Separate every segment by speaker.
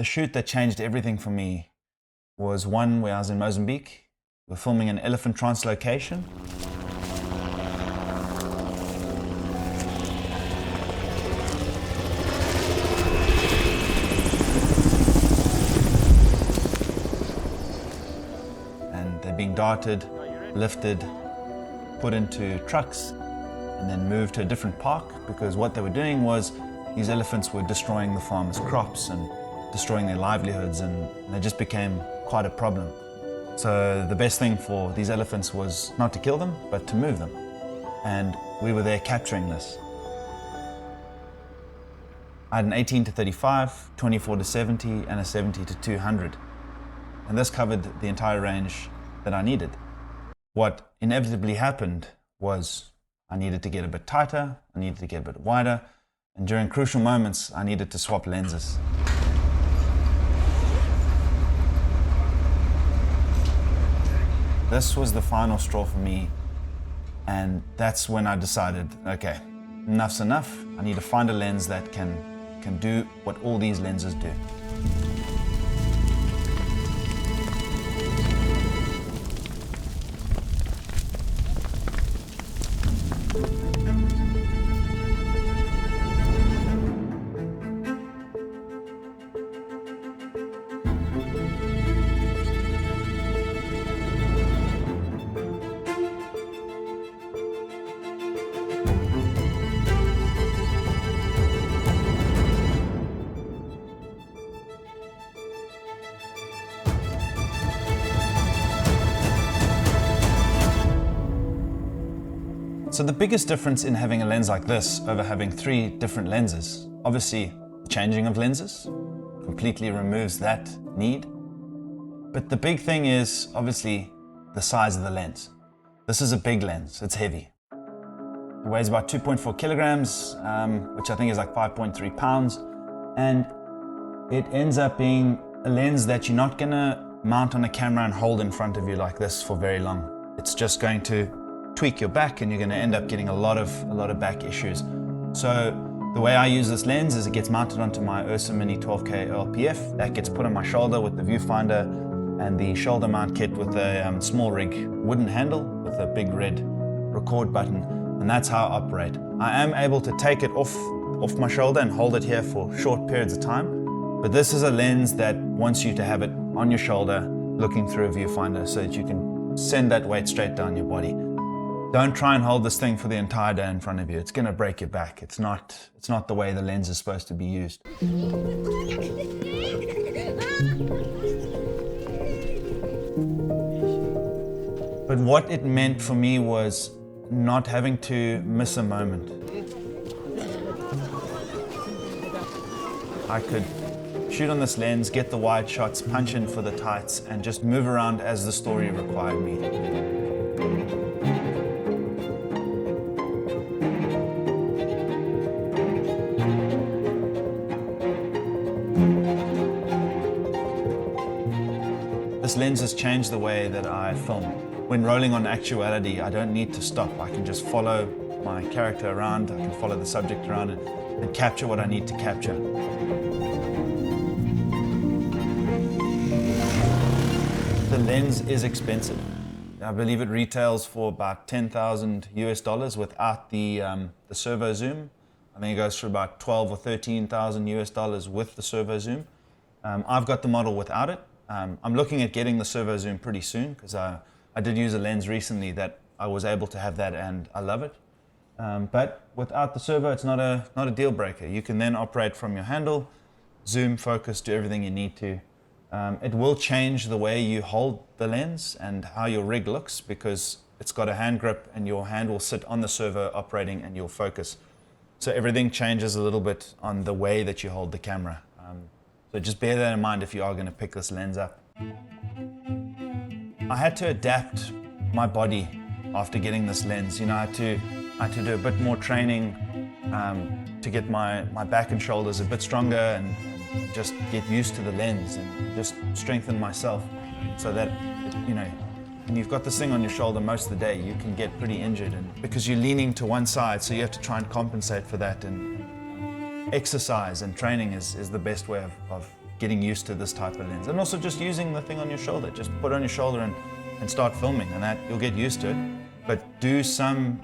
Speaker 1: The shoot that changed everything for me was one where I was in Mozambique. We're filming an elephant translocation. And they're being darted, lifted, put into trucks, and then moved to a different park, because what they were doing was these elephants were destroying the farmers' crops and destroying their livelihoods, and they just became quite a problem. So the best thing for these elephants was not to kill them, but to move them. And we were there capturing this. I had an 18-35, 24-70, and a 70-200. And this covered the entire range that I needed. What inevitably happened was I needed to get a bit tighter, I needed to get a bit wider, and during crucial moments, I needed to swap lenses. This was the final straw for me, and that's when I decided, okay, enough's enough. I need to find a lens that can do what all these lenses do. So the biggest difference in having a lens like this over having 3 different lenses, obviously the changing of lenses completely removes that need. But the big thing is obviously the size of the lens. This is a big lens, it's heavy. It weighs about 2.4 kilograms, which I think is like 5.3 pounds. And it ends up being a lens that you're not gonna mount on a camera and hold in front of you like this for very long. It's just going to tweak your back, and you're going to end up getting a lot of back issues. So the way I use this lens is it gets mounted onto my Ursa Mini 12K LPF. That gets put on my shoulder with the viewfinder and the shoulder mount kit with a small rig wooden handle with a big red record button, and that's how I operate. I am able to take it off my shoulder and hold it here for short periods of time, but this is a lens that wants you to have it on your shoulder looking through a viewfinder so that you can send that weight straight down your body. Don't try and hold this thing for the entire day in front of you. It's going to break your back. It's not the way the lens is supposed to be used. But what it meant for me was not having to miss a moment. I could shoot on this lens, get the wide shots, punch in for the tights, and just move around as the story required me. This lens has changed the way that I film. When rolling on actuality, I don't need to stop. I can just follow my character around, I can follow the subject around and capture what I need to capture. The lens is expensive. I believe it retails for about $10,000 without the servo zoom. I think it goes for about $12,000 or $13,000 with the servo zoom. I've got the model without it. I'm looking at getting the servo zoom pretty soon, because I did use a lens recently that I was able to have that, and I love it. But without the servo, it's not a deal breaker. You can then operate from your handle, zoom, focus, do everything you need to. It will change the way you hold the lens and how your rig looks, because it's got a hand grip and your hand will sit on the servo operating and you'll focus. So everything changes a little bit on the way that you hold the camera. So just bear that in mind if you are going to pick this lens up. I had to adapt my body after getting this lens. You know, I had to do a bit more training to get my back and shoulders a bit stronger and just get used to the lens and just strengthen myself so that, you know, when you've got this thing on your shoulder most of the day, you can get pretty injured, and because you're leaning to one side, so you have to try and compensate for that. And exercise and training is the best way of getting used to this type of lens. And also just using the thing on your shoulder. Just put it on your shoulder and start filming, and that you'll get used to it. But do some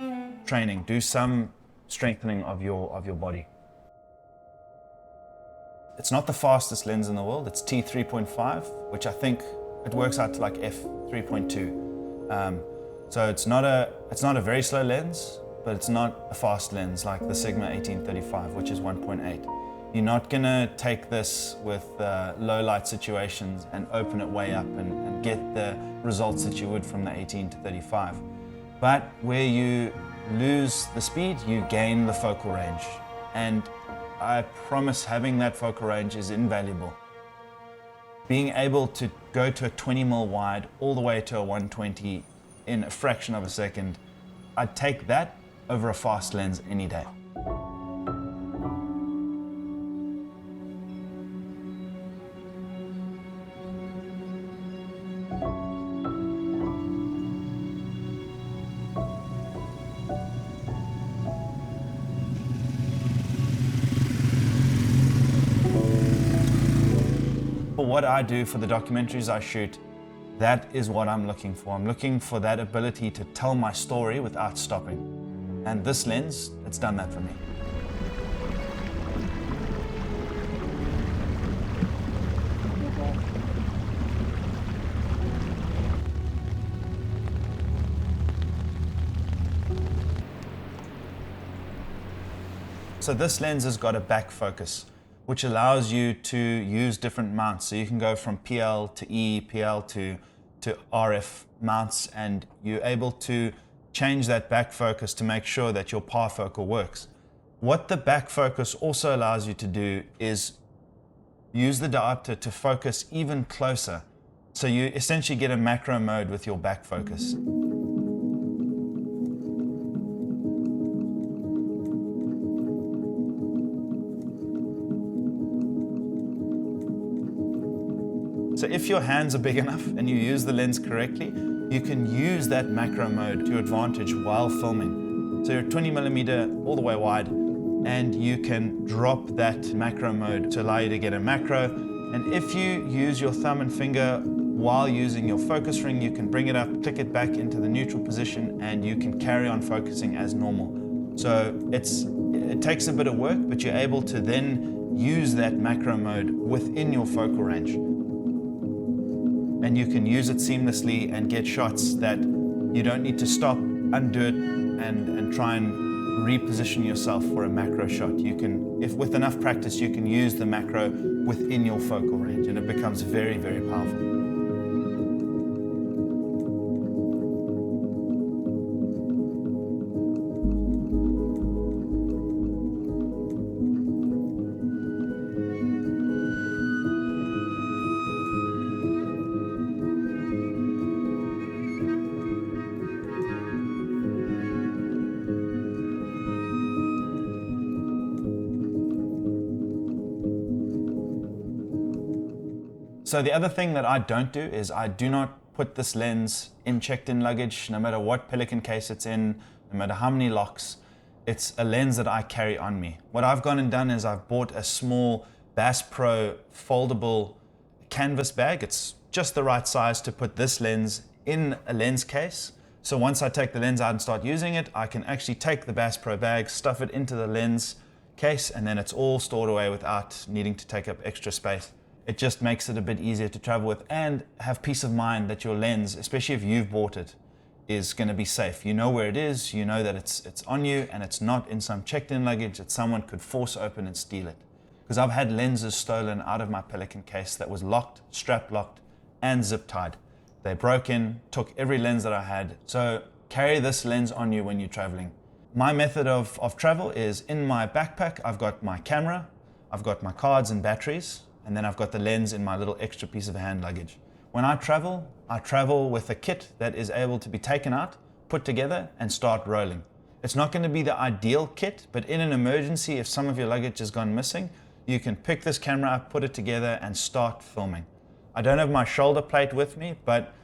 Speaker 1: training, do some strengthening of your body. It's not the fastest lens in the world. It's T3.5, which I think it works out to like f3.2. So it's not a very slow lens, but it's not a fast lens like the Sigma 18-35, which is 1.8. You're not gonna take this with low light situations and open it way up and get the results that you would from the 18-35. But where you lose the speed, you gain the focal range. And I promise having that focal range is invaluable. Being able to go to a 20mm wide all the way to a 120 in a fraction of a second, I'd take that over a fast lens any day. For what I do, for the documentaries I shoot, that is what I'm looking for. I'm looking for that ability to tell my story without stopping. And this lens, it's done that for me. So this lens has got a back focus, which allows you to use different mounts. So you can go from PL to E, PL to RF mounts, and you're able to change that back focus to make sure that your parfocal works. What the back focus also allows you to do is use the diopter to focus even closer. So you essentially get a macro mode with your back focus. So if your hands are big enough and you use the lens correctly, you can use that macro mode to your advantage while filming. So you're 20mm all the way wide, and you can drop that macro mode to allow you to get a macro. And if you use your thumb and finger while using your focus ring, you can bring it up, click it back into the neutral position, and you can carry on focusing as normal. So it takes a bit of work, but you're able to then use that macro mode within your focal range. And you can use it seamlessly and get shots that you don't need to stop, undo it, and try and reposition yourself for a macro shot. You can, if with enough practice, you can use the macro within your focal range, and it becomes very, very powerful. So the other thing that I don't do is I do not put this lens in checked-in luggage, no matter what Pelican case it's in, no matter how many locks. It's a lens that I carry on me. What I've gone and done is I've bought a small Bass Pro foldable canvas bag. It's just the right size to put this lens in a lens case. So once I take the lens out and start using it, I can actually take the Bass Pro bag, stuff it into the lens case, and then it's all stored away without needing to take up extra space. It just makes it a bit easier to travel with and have peace of mind that your lens, especially if you've bought it, is going to be safe. You know where it is, you know that it's on you, and it's not in some checked-in luggage that someone could force open and steal it. Because I've had lenses stolen out of my Pelican case that was locked, strap locked, and zip tied. They broke in, took every lens that I had. So carry this lens on you when you're traveling. My method of travel is in my backpack, I've got my camera, I've got my cards and batteries, and then I've got the lens in my little extra piece of hand luggage. When I travel with a kit that is able to be taken out, put together, and start rolling. It's not going to be the ideal kit, but in an emergency, if some of your luggage has gone missing, you can pick this camera up, put it together, and start filming. I don't have my shoulder plate with me, but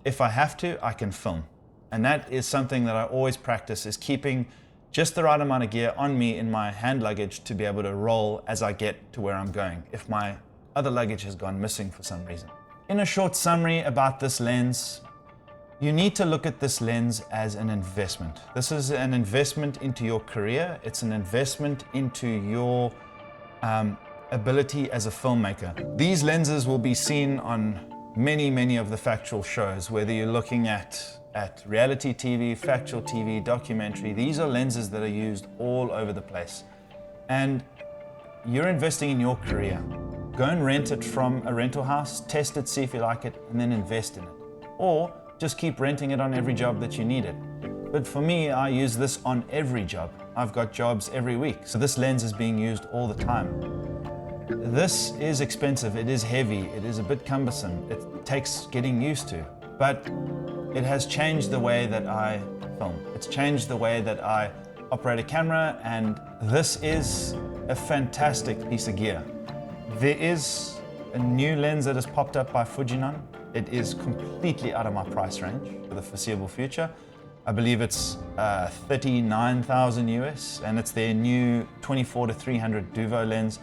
Speaker 1: if I have to, I can film. And that is something that I always practice, is keeping just the right amount of gear on me in my hand luggage to be able to roll as I get to where I'm going. If my other luggage has gone missing for some reason. In a short summary about this lens, you need to look at this lens as an investment. This is an investment into your career. It's an investment into your ability as a filmmaker. These lenses will be seen on many of the factual shows, whether you're looking at reality TV, factual TV, documentary. These are lenses that are used all over the place. And you're investing in your career. Go and rent it from a rental house, test it, see if you like it, and then invest in it. Or just keep renting it on every job that you need it. But for me, I use this on every job. I've got jobs every week, so this lens is being used all the time. This is expensive, it is heavy, it is a bit cumbersome, it takes getting used to, but it has changed the way that I film. It's changed the way that I operate a camera, and this is a fantastic piece of gear. There is a new lens that has popped up by Fujinon. It is completely out of my price range for the foreseeable future. I believe it's 39,000 US, and it's their new 24-300 Duvo lens.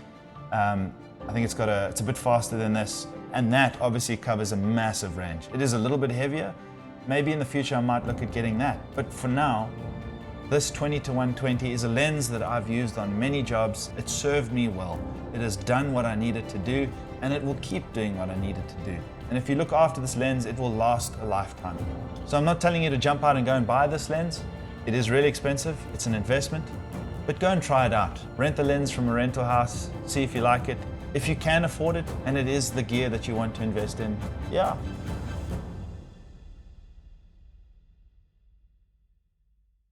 Speaker 1: I think it's a bit faster than this, and that obviously covers a massive range. It is a little bit heavier. Maybe in the future I might look at getting that, but for now, this 20-120 is a lens that I've used on many jobs. It served me well. It has done what I needed to do, and it will keep doing what I needed to do. And if you look after this lens, it will last a lifetime. So I'm not telling you to jump out and go and buy this lens. It is really expensive, it's an investment, but go and try it out. Rent the lens from a rental house, see if you like it. If you can afford it, and it is the gear that you want to invest in, yeah,